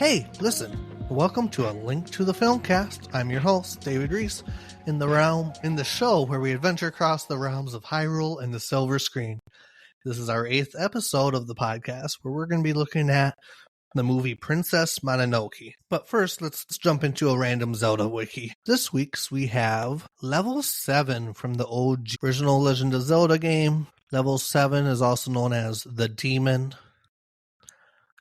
Hey, listen. Welcome to a Link to the Filmcast. I'm your host, David Reese, in the show where we adventure across the realms of Hyrule and the silver screen. This is our 8th episode of the podcast where we're going to be looking at the movie Princess Mononoke. But first, let's jump into a random Zelda wiki. This week's we have Level 7 from the original Legend of Zelda game. Level 7 is also known as the Demon.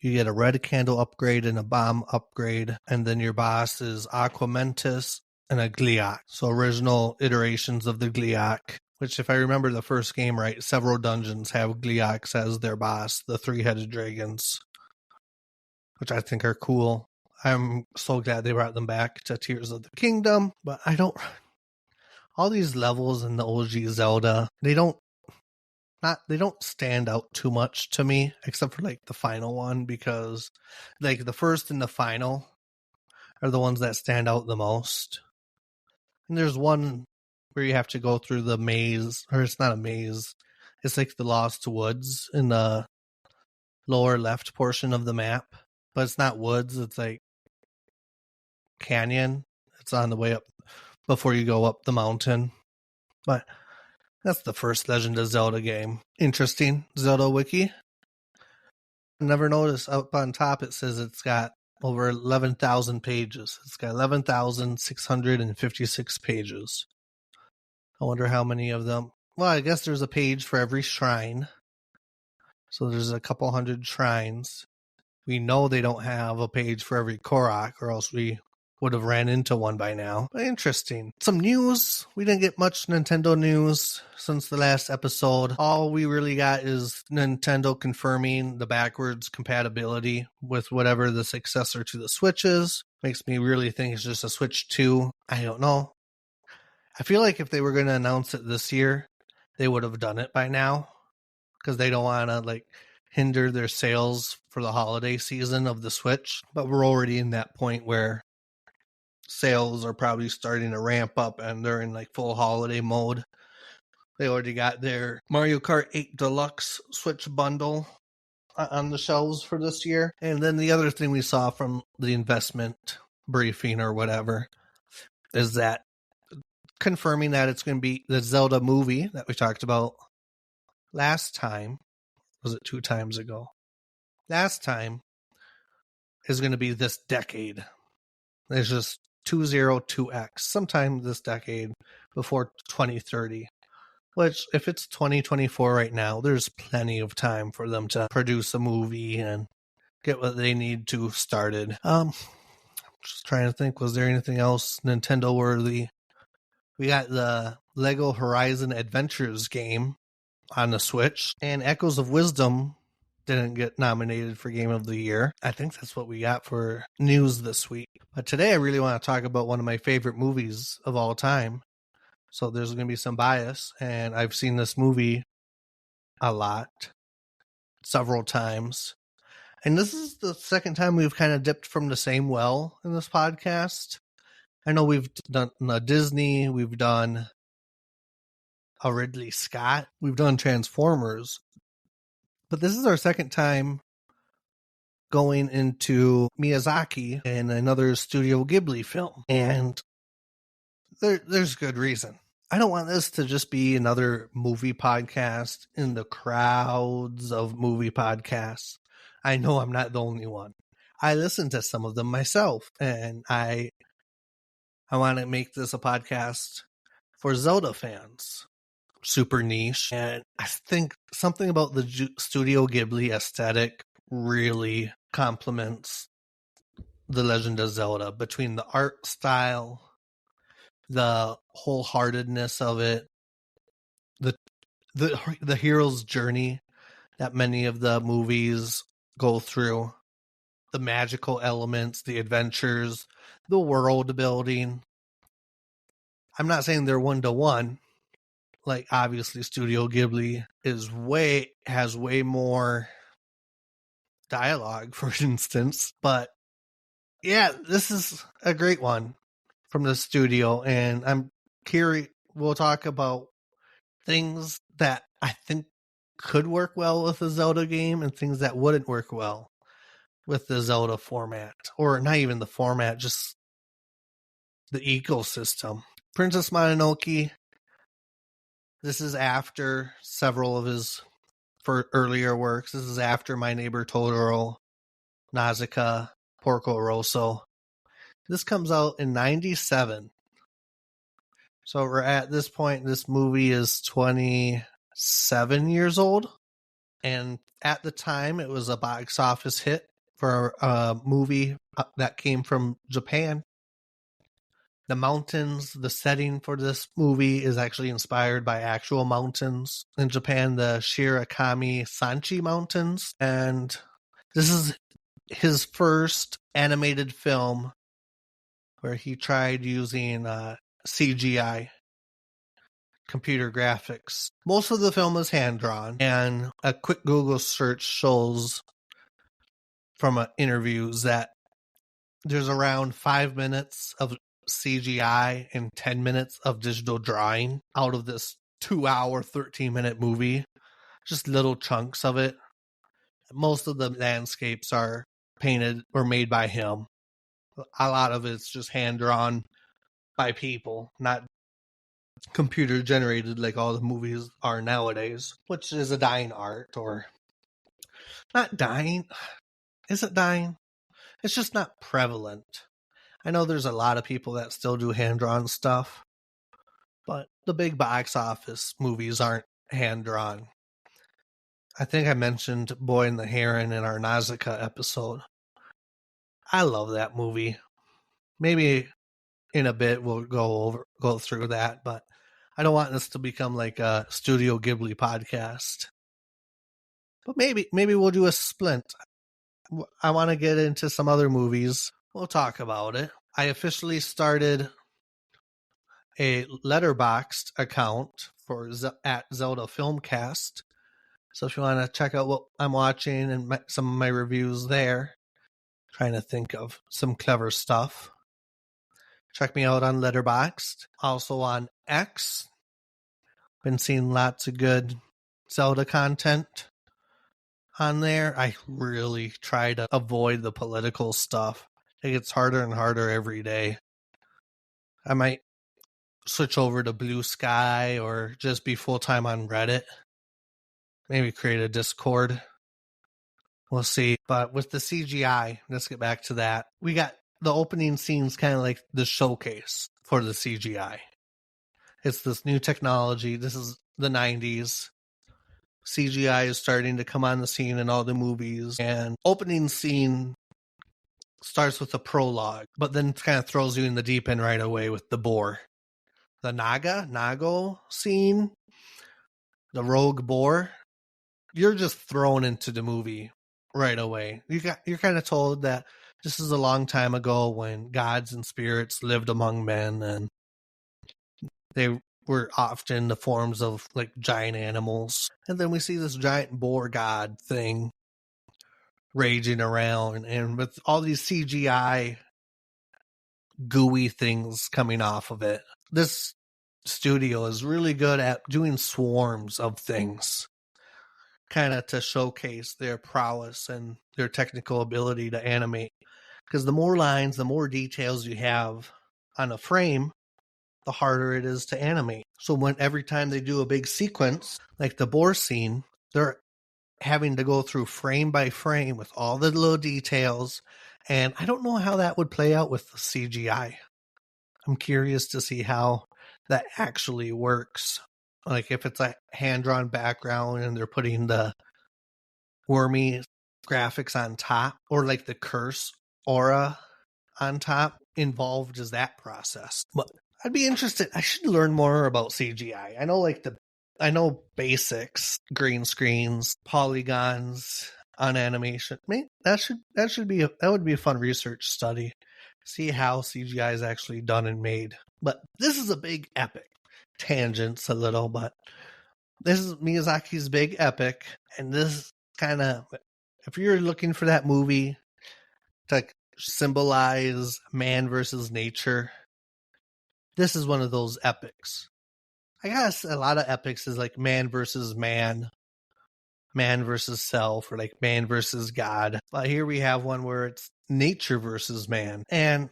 You get a red candle upgrade and a bomb upgrade, and then your boss is Aquamentus and a Gliok. So original iterations of the Gliok, which if I remember the first game right, several dungeons have Glioks as their boss, the three-headed dragons, which I think are cool. I'm so glad they brought them back to Tears of the Kingdom, but all these levels in the OG Zelda, they don't stand out too much to me, except for like the final one, because like the first and the final are the ones that stand out the most. And there's one where you have to go through the maze, or it's not a maze, it's like the Lost Woods in the lower left portion of the map. But it's not woods, it's like canyon. It's on the way up before you go up the mountain. But that's the first Legend of Zelda game. Interesting Zelda wiki. Never noticed up on top it says it's got over 11,000 pages. It's got 11,656 pages. I wonder how many of them. Well, I guess there's a page for every shrine. So there's a couple hundred shrines. We know they don't have a page for every Korok, or else we would have ran into one by now. But interesting. Some news. We didn't get much Nintendo news since the last episode. All we really got is Nintendo confirming the backwards compatibility with whatever the successor to the Switch is. Makes me really think it's just a Switch 2. I don't know. I feel like if they were going to announce it this year, they would have done it by now, because they don't want to hinder their sales for the holiday season of the Switch. But we're already in that point where sales are probably starting to ramp up and they're in full holiday mode. They already got their Mario Kart 8 Deluxe Switch bundle on the shelves for this year. And then the other thing we saw from the investment briefing or whatever is that confirming that it's going to be the Zelda movie that we talked about last time. Was it 2 times ago? Last time is going to be this decade. It's just 202X, sometime this decade before 2030. Which, if it's 2024 right now, there's plenty of time for them to produce a movie and get what they need to started. Just trying to think, was there anything else Nintendo worthy? We got the Lego Horizon Adventures game on the Switch, and Echoes of Wisdom didn't get nominated for Game of the Year. I think that's what we got for news this week. But today I really want to talk about one of my favorite movies of all time. So there's going to be some bias, and I've seen this movie a lot, several times. And this is the second time we've kind of dipped from the same well in this podcast. I know we've done Disney, we've done a Ridley Scott, we've done Transformers, but this is our second time going into Miyazaki and another Studio Ghibli film, and there's good reason. I don't want this to just be another movie podcast in the crowds of movie podcasts. I know I'm not the only one. I listen to some of them myself, and I want to make this a podcast for Zelda fans. Super niche, and I think something about the Studio Ghibli aesthetic really complements The Legend of Zelda, between the art style, the wholeheartedness of it, the hero's journey that many of the movies go through, the magical elements, the adventures, the world building. I'm not saying they're one-to-one. Obviously Studio Ghibli has way more dialogue, for instance, but yeah, this is a great one from the studio, and I'm curious. We'll talk about things that I think could work well with a Zelda game and things that wouldn't work well. with the Zelda format, or not even the format, just the ecosystem. Princess Mononoke, this is after several of his earlier works. This is after My Neighbor Totoro, Nausicaa, Porco Rosso. This comes out in 97. So we're at this point, this movie is 27 years old. And at the time, it was a box office hit for a movie that came from Japan. The mountains, the setting for this movie is actually inspired by actual mountains in Japan, the Shirakami Sanchi Mountains. And this is his first animated film where he tried using CGI, computer graphics. Most of the film is hand-drawn, and a quick Google search shows from interviews that there's around 5 minutes of CGI and 10 minutes of digital drawing out of this 2-hour, 13-minute movie. Just little chunks of it. Most of the landscapes are painted or made by him. A lot of it's just hand-drawn by people, not computer generated like all the movies are nowadays, which is a dying art, or not dying. Is it dying? It's just not prevalent. I know there's a lot of people that still do hand-drawn stuff, but the big box office movies aren't hand-drawn. I think I mentioned Boy and the Heron in our Nausicaa episode. I love that movie. Maybe in a bit we'll go through that, but I don't want this to become like a Studio Ghibli podcast. But maybe we'll do a splint. I want to get into some other movies. We'll talk about it. I officially started a Letterboxd account at ZeldaFilmcast. So if you want to check out what I'm watching and some of my reviews there, trying to think of some clever stuff, check me out on Letterboxd. Also on X. Been seeing lots of good Zelda content on there. I really try to avoid the political stuff. It gets harder and harder every day. I might switch over to Blue Sky or just be full-time on Reddit. Maybe create a Discord. We'll see. But with the CGI, let's get back to that. We got the opening scenes kind of like the showcase for the CGI. It's this new technology. This is the 90s. CGI is starting to come on the scene in all the movies. And opening scene starts with a prologue, but then kind of throws you in the deep end right away with the boar. The Nago scene, the rogue boar. You're just thrown into the movie right away. You're kind of told that this is a long time ago when gods and spirits lived among men, and they were often the forms of like giant animals. And then we see this giant boar god thing raging around, and with all these CGI gooey things coming off of it. This studio is really good at doing swarms of things, kind of to showcase their prowess and their technical ability to animate. Because the more lines, the more details you have on a frame, the harder it is to animate. So every time they do a big sequence, like the boar scene, they're having to go through frame by frame with all the little details. And I don't know how that would play out with the CGI. I'm curious to see how that actually works. Like if it's a hand-drawn background and they're putting the wormy graphics on top, or like the curse aura on top. Involved is that process? But I'd be interested. I should learn more about CGI. I know basics, green screens, polygons on animation. That would be a fun research study. See how CGI is actually done and made. But this is a big epic. Tangents a little, but this is Miyazaki's big epic, and this kind of, if you're looking for that movie to symbolize man versus nature, this is one of those epics. I guess a lot of epics is like man versus man, man versus self or like man versus God. But here we have one where it's nature versus man. And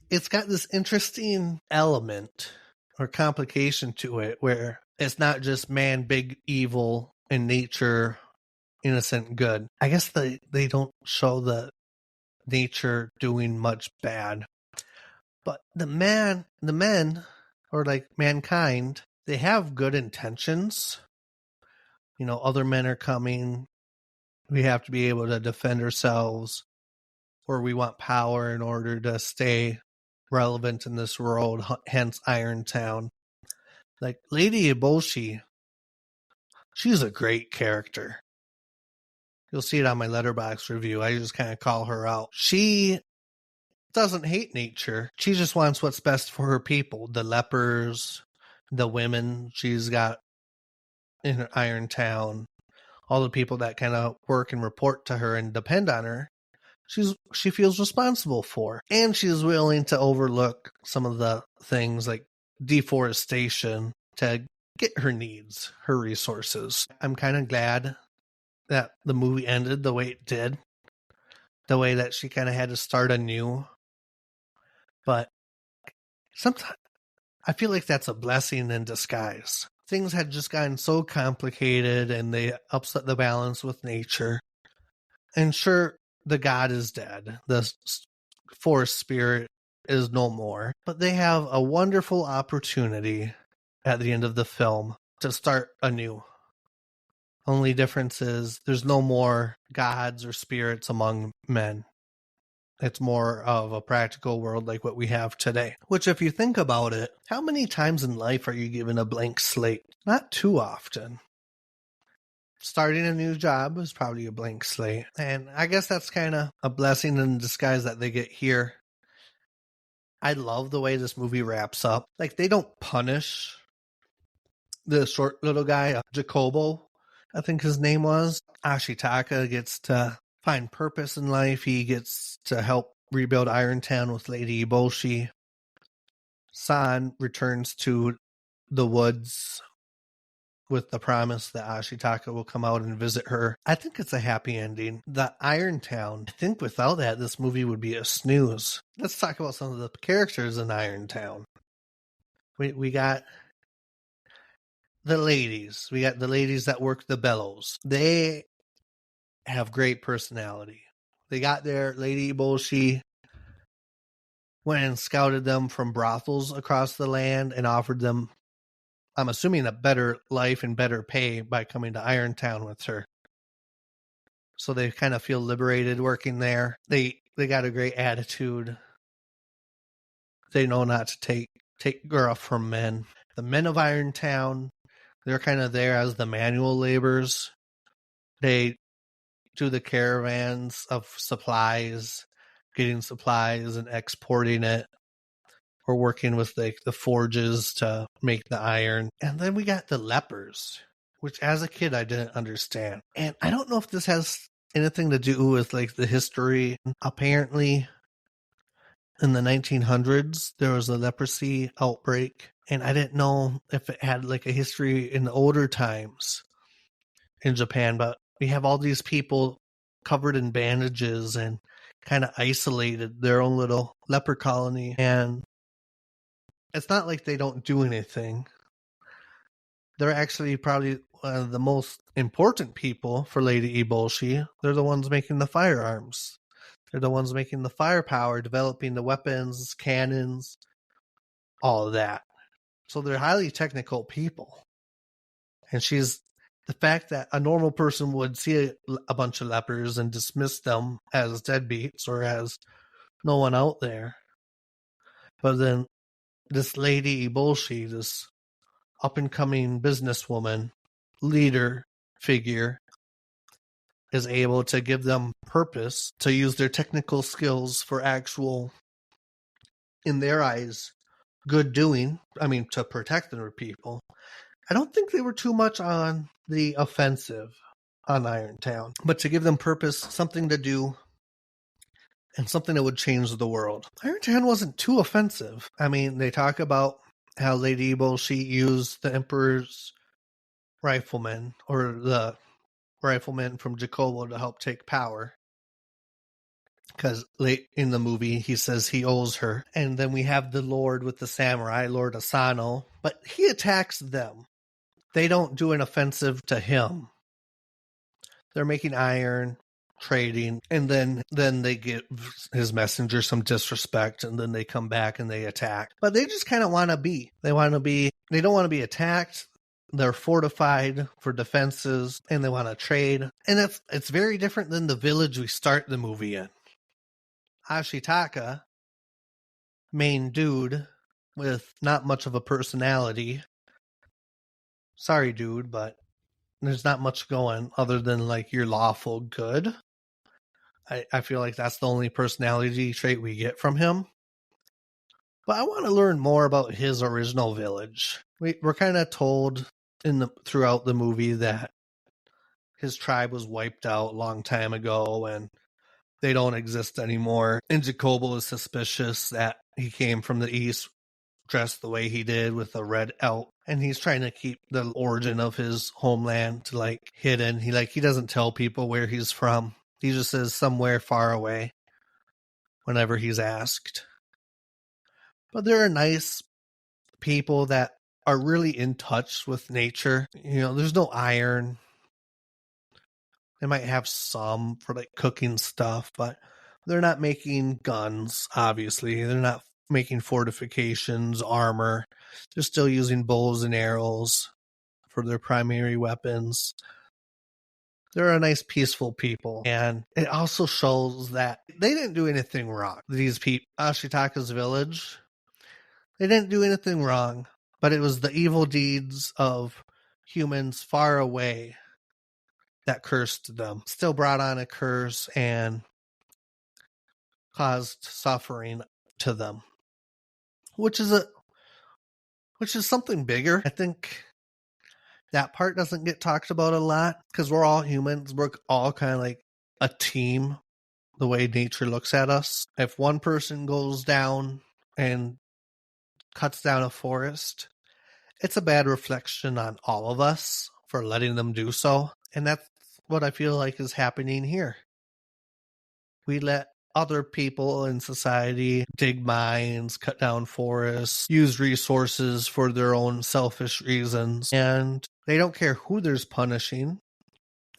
it's got this interesting element or complication to it where it's not just man big evil and nature innocent good. I guess they don't show the nature doing much bad. But the men or like mankind, they have good intentions. You know, other men are coming. We have to be able to defend ourselves, or we want power in order to stay relevant in this world, hence Irontown. Like Lady Eboshi, she's a great character. You'll see it on my Letterboxd review. I just kind of call her out. She doesn't hate nature. She just wants what's best for her people. The lepers, the women she's got in Irontown, all the people that kind of work and report to her and depend on her. She feels responsible for. And she's willing to overlook some of the things like deforestation to get her needs, her resources. I'm kind of glad that the movie ended the way it did, the way that she kind of had to start anew. But sometimes I feel like that's a blessing in disguise. Things had just gotten so complicated and they upset the balance with nature. And sure, the god is dead. The forest spirit is no more. But they have a wonderful opportunity at the end of the film to start anew. Only difference is there's no more gods or spirits among men. It's more of a practical world like what we have today. Which, if you think about it, how many times in life are you given a blank slate? Not too often. Starting a new job is probably a blank slate. And I guess that's kind of a blessing in disguise that they get here. I love the way this movie wraps up. Like, they don't punish the short little guy, Jacobo, I think his name was. Ashitaka gets to find purpose in life. He gets to help rebuild Irontown with Lady Eboshi. San returns to the woods with the promise that Ashitaka will come out and visit her. I think it's a happy ending. The Irontown, I think without that, this movie would be a snooze. Let's talk about some of the characters in Irontown. We got the ladies. We got the ladies that work the bellows. They have great personality. They got there. Lady Eboshi went and scouted them from brothels across the land and offered them, I'm assuming, a better life and better pay by coming to Irontown with her. So they kind of feel liberated working there. They got a great attitude. They know not to take girl from men. The men of Irontown, they're kind of there as the manual laborers. They do the caravans of supplies, getting supplies and exporting it, or working with the forges to make the iron. And then we got the lepers, which as a kid I didn't understand. And I don't know if this has anything to do with like the history. Apparently in the 1900s there was a leprosy outbreak, and I didn't know if it had like a history in the older times in Japan. But we have all these people covered in bandages and kind of isolated, their own little leper colony. And it's not like they don't do anything. They're actually probably one of the most important people for Lady Eboshi. They're the ones making the firearms. They're the ones making the firepower, developing the weapons, cannons, all of that. So they're highly technical people. And the fact that a normal person would see a bunch of lepers and dismiss them as deadbeats or as no one out there. But then this Lady Eboshi, this up-and-coming businesswoman, leader figure, is able to give them purpose, to use their technical skills for actual, in their eyes, good doing. I mean, to protect their people. I don't think they were too much on the offensive on Irontown, but to give them purpose, something to do, and something that would change the world. Irontown wasn't too offensive. I mean, they talk about how Lady Eboshi used the Emperor's riflemen, or the rifleman from Jacobo to help take power. Because late in the movie, he says he owes her. And then we have the Lord with the samurai, Lord Asano. But he attacks them. They don't do an offensive to him. They're making iron, trading, and then they give his messenger some disrespect, and then they come back and they attack. But they just kind of want to be. They don't want to be attacked. They're fortified for defenses, and they want to trade. And it's very different than the village we start the movie in. Ashitaka, main dude with not much of a personality. Sorry, dude, but there's not much going other than like your lawful good. I feel like that's the only personality trait we get from him. But I want to learn more about his original village. We're kind of told throughout the movie that his tribe was wiped out a long time ago and they don't exist anymore. And Jacobo is suspicious that he came from the east, dressed the way he did with a red elk, and he's trying to keep the origin of his homeland to like hidden. He doesn't tell people where he's from. He just says somewhere far away whenever he's asked. But there are nice people that are really in touch with nature. There's no iron. They might have some for like cooking stuff, but they're not making guns, obviously. They're not making fortifications, armor. They're still using bows and arrows for their primary weapons. They're a nice, peaceful people. And it also shows that they didn't do anything wrong. These people, Ashitaka's village, they didn't do anything wrong, but it was the evil deeds of humans far away that cursed them. Still brought on a curse and caused suffering to them. Which is something bigger. I think that part doesn't get talked about a lot because we're all humans. We're all kind of like a team, the way nature looks at us. If one person goes down and cuts down a forest, it's a bad reflection on all of us for letting them do so. And that's what I feel like is happening here. We let other people in society dig mines, cut down forests, use resources for their own selfish reasons, and they don't care who there's punishing.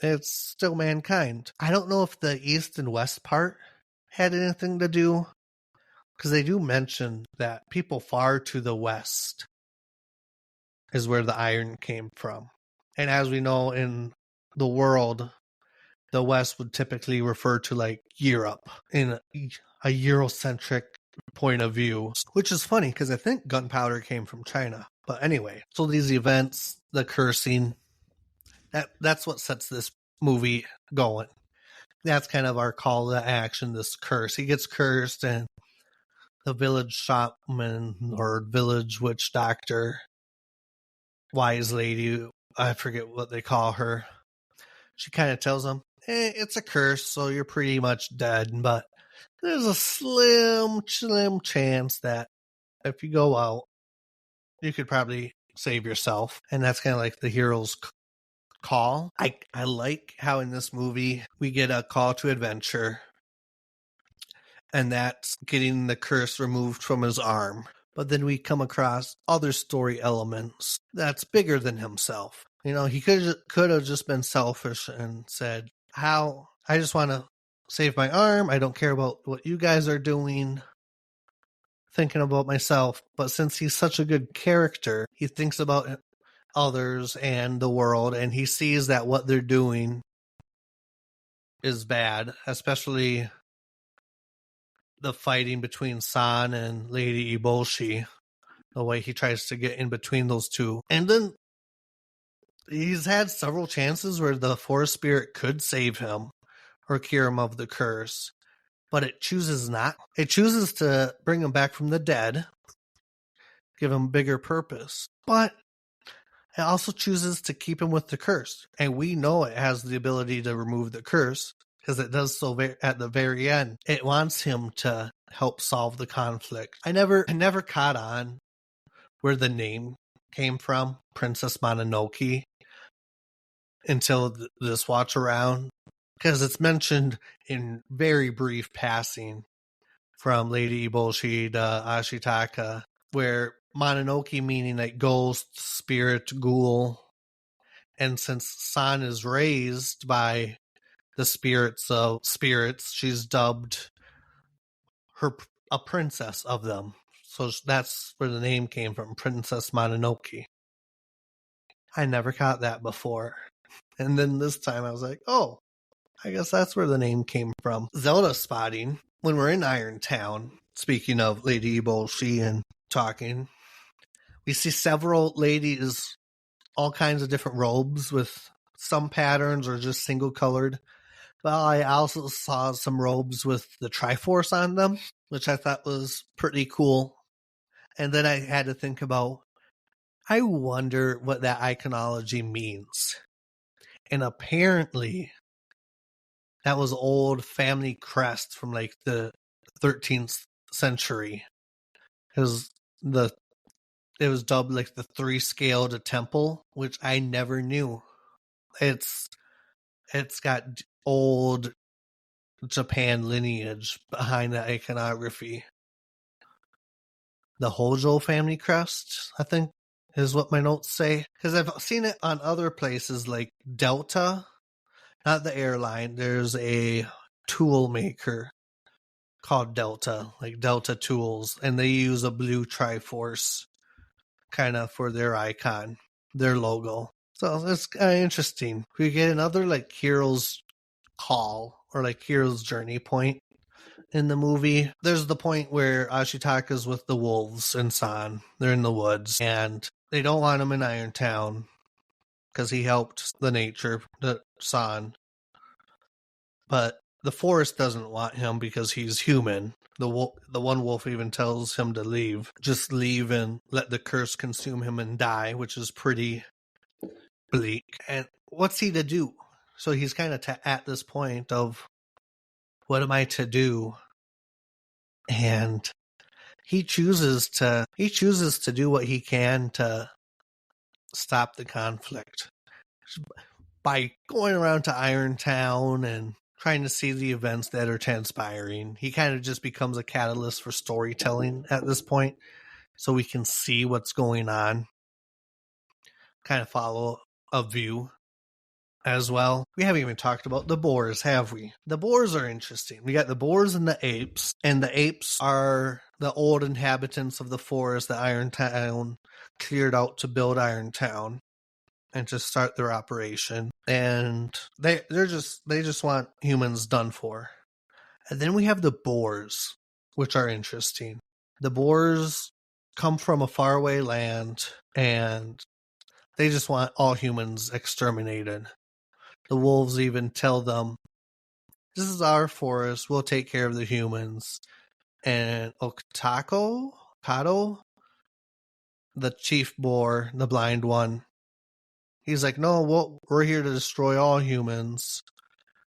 It's still mankind. I don't know if the east and west part had anything to do, because they do mention that people far to the west is where the iron came from. And as we know in the world, the West would typically refer to like Europe in a Eurocentric point of view, which is funny because I think gunpowder came from China. But anyway, so these events, the cursing, that's what sets this movie going. That's kind of our call to action, this curse. He gets cursed, and the village shaman or village witch doctor, wise lady, I forget what they call her, she kind of tells him, it's a curse, so you're pretty much dead, but there's a slim chance that if you go out, you could probably save yourself. And that's kind of like the hero's call. I like how in this movie we get a call to adventure, and that's getting the curse removed from his arm. But then we come across other story elements that's bigger than himself. He could have just been selfish and said, I just want to save my arm. I don't care about what you guys are doing. Thinking about myself. But since he's such a good character, he thinks about others and the world, and he sees that what they're doing is bad, especially the fighting between San and Lady Eboshi, the way he tries to get in between those two. And then he's had several chances where the forest spirit could save him or cure him of the curse, but it chooses not. It chooses to bring him back from the dead, give him bigger purpose, but it also chooses to keep him with the curse. And we know it has the ability to remove the curse because it does so at the very end. It wants him to help solve the conflict. I never caught on where the name came from, Princess Mononoke. until this watch around, because it's mentioned in very brief passing from Lady Eboshi to Ashitaka, where Mononoke meaning like ghost, spirit, ghoul. And since San is raised by the spirits of spirits, she's dubbed her a princess of them. So that's where the name came from, Princess Mononoke. I never caught that before. And then this time I was like, oh, I guess that's where the name came from. Zelda spotting, when we're in Iron Town, speaking of Lady Eboshi and talking, we see several ladies, all kinds of different robes with some patterns or just single colored. Well, I also saw some robes with the Triforce on them, which I thought was pretty cool. And then I had to think about, I wonder what that iconology means. And apparently, that was old family crest from like the 13th century. It was dubbed like the 3-scaled temple, which I never knew. It's got old Japan lineage behind the iconography. The Hojo family crest, I think, is what my notes say. Because I've seen it on other places like Delta, not the airline. There's a tool maker called Delta, like Delta Tools, and they use a blue Triforce kind of for their icon, their logo. So that's kind of interesting. We get another like hero's call or like hero's journey point in the movie. There's the point where Ashitaka's with the wolves and San. They're in the woods and they don't want him in Irontown because he helped the nature, the San. But the forest doesn't want him because he's human. The one wolf even tells him to leave. Just leave and let the curse consume him and die, which is pretty bleak. And what's he to do? So he's kind of at this point of, what am I to do? And he chooses to do what he can to stop the conflict by going around to Irontown and trying to see the events that are transpiring. He kind of just becomes a catalyst for storytelling at this point, so we can see what's going on, kind of follow a view as well. We haven't even talked about the boars, have we? The boars are interesting. We got the boars and the apes are the old inhabitants of the forest that Irontown cleared out to build Irontown and to start their operation. And they just want humans done for. And then we have the boars, which are interesting. The boars come from a faraway land and they just want all humans exterminated. The wolves even tell them, this is our forest, we'll take care of the humans. And Kato, the chief boar, the blind one, he's like, no, we're here to destroy all humans.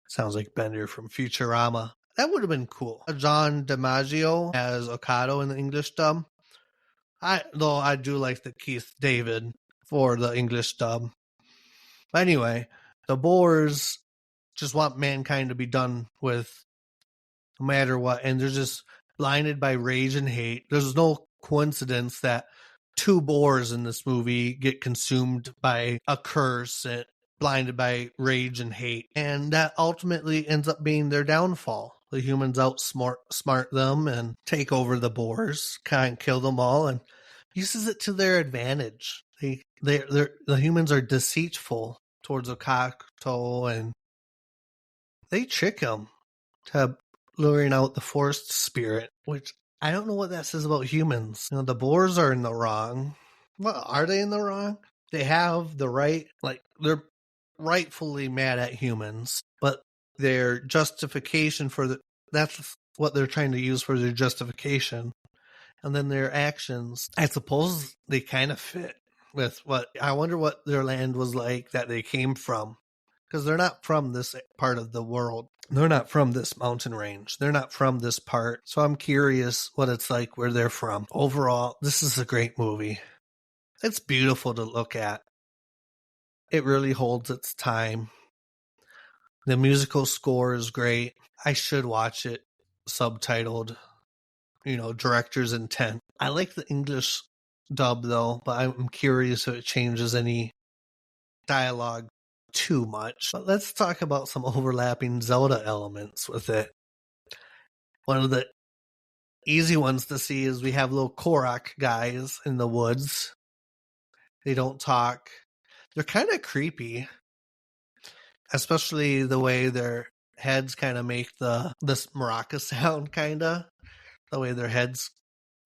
Sounds like Bender from Futurama. That would have been cool. John DiMaggio as Okato in the English dub. Though I do like the Keith David for the English dub. But anyway, the boars just want mankind to be done with no matter what, and they're just blinded by rage and hate. There's no coincidence that 2 boars in this movie get consumed by a curse and blinded by rage and hate, and that ultimately ends up being their downfall. The humans outsmart them and take over the boars, kind of kill them all, and uses it to their advantage. The humans are deceitful towards Okato, and they trick him to luring out the forest spirit, which I don't know what that says about humans. The boars are in the wrong. Well, are they in the wrong? They have the right, like, they're rightfully mad at humans, but their justification that's what they're trying to use for their justification. And then their actions, I suppose they kind of fit with I wonder what their land was like that they came from. Because they're not from this part of the world. They're not from this mountain range. They're not from this part. So I'm curious what it's like where they're from. Overall, this is a great movie. It's beautiful to look at. It really holds its time. The musical score is great. I should watch it subtitled, director's intent. I like the English dub though, but I'm curious if it changes any dialogue too much. But let's talk about some overlapping Zelda elements with it. One of the easy ones to see is we have little Korok guys in the woods. They don't talk. They're kind of creepy, especially the way their heads kind of make this maraca sound, kind of. The way their heads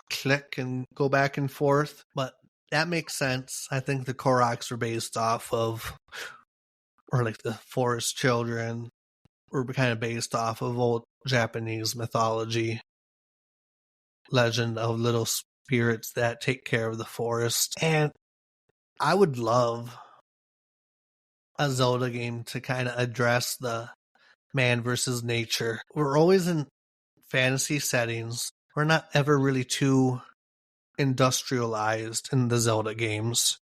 click and go back and forth. But that makes sense. I think the Koroks were based off of, or like the forest children were kind of based off of old Japanese mythology. Legend of little spirits that take care of the forest. And I would love a Zelda game to kind of address the man versus nature. We're always in fantasy settings. We're not ever really too industrialized in the Zelda games.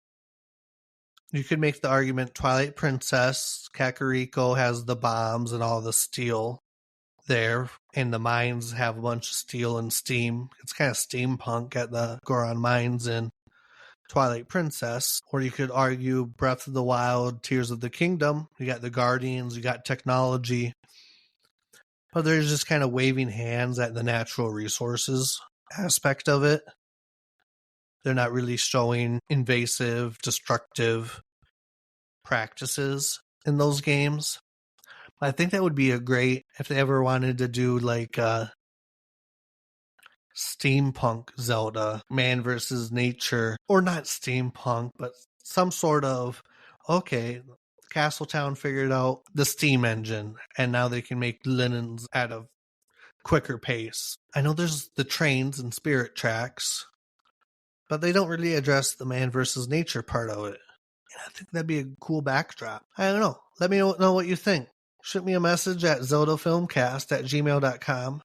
You could make the argument Twilight Princess, Kakariko has the bombs and all the steel there, and the mines have a bunch of steel and steam. It's kind of steampunk at the Goron mines in Twilight Princess. Or you could argue Breath of the Wild, Tears of the Kingdom. You got the Guardians, you got technology. But there's just kind of waving hands at the natural resources aspect of it. They're not really showing invasive, destructive practices in those games. I think that would be a great, if they ever wanted to do like a steampunk Zelda, man versus nature, or not steampunk, but some sort of, okay, Castletown figured out the steam engine, and now they can make linens at a quicker pace. I know there's the trains and spirit tracks, but they don't really address the man versus nature part of it. And I think that'd be a cool backdrop. I don't know. Let me know what you think. Shoot me a message at ZeldaFilmcast@gmail.com,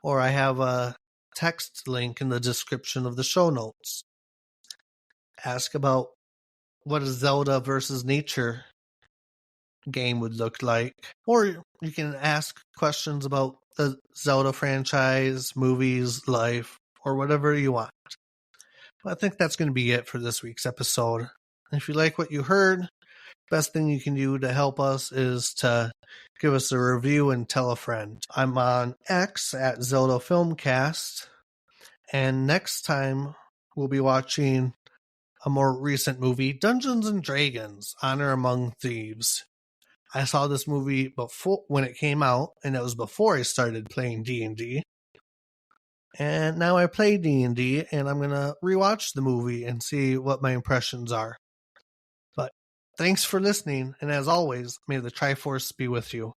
or I have a text link in the description of the show notes. Ask about what a Zelda versus nature game would look like. Or you can ask questions about the Zelda franchise, movies, life, or whatever you want. I think that's going to be it for this week's episode. If you like what you heard, best thing you can do to help us is to give us a review and tell a friend. I'm on X at ZeldaFilmcast, and next time we'll be watching a more recent movie, Dungeons & Dragons: Honor Among Thieves. I saw this movie before when it came out, and it was before I started playing D&D. And now I play D&D, and I'm going to rewatch the movie and see what my impressions are. But thanks for listening, and as always, may the Triforce be with you.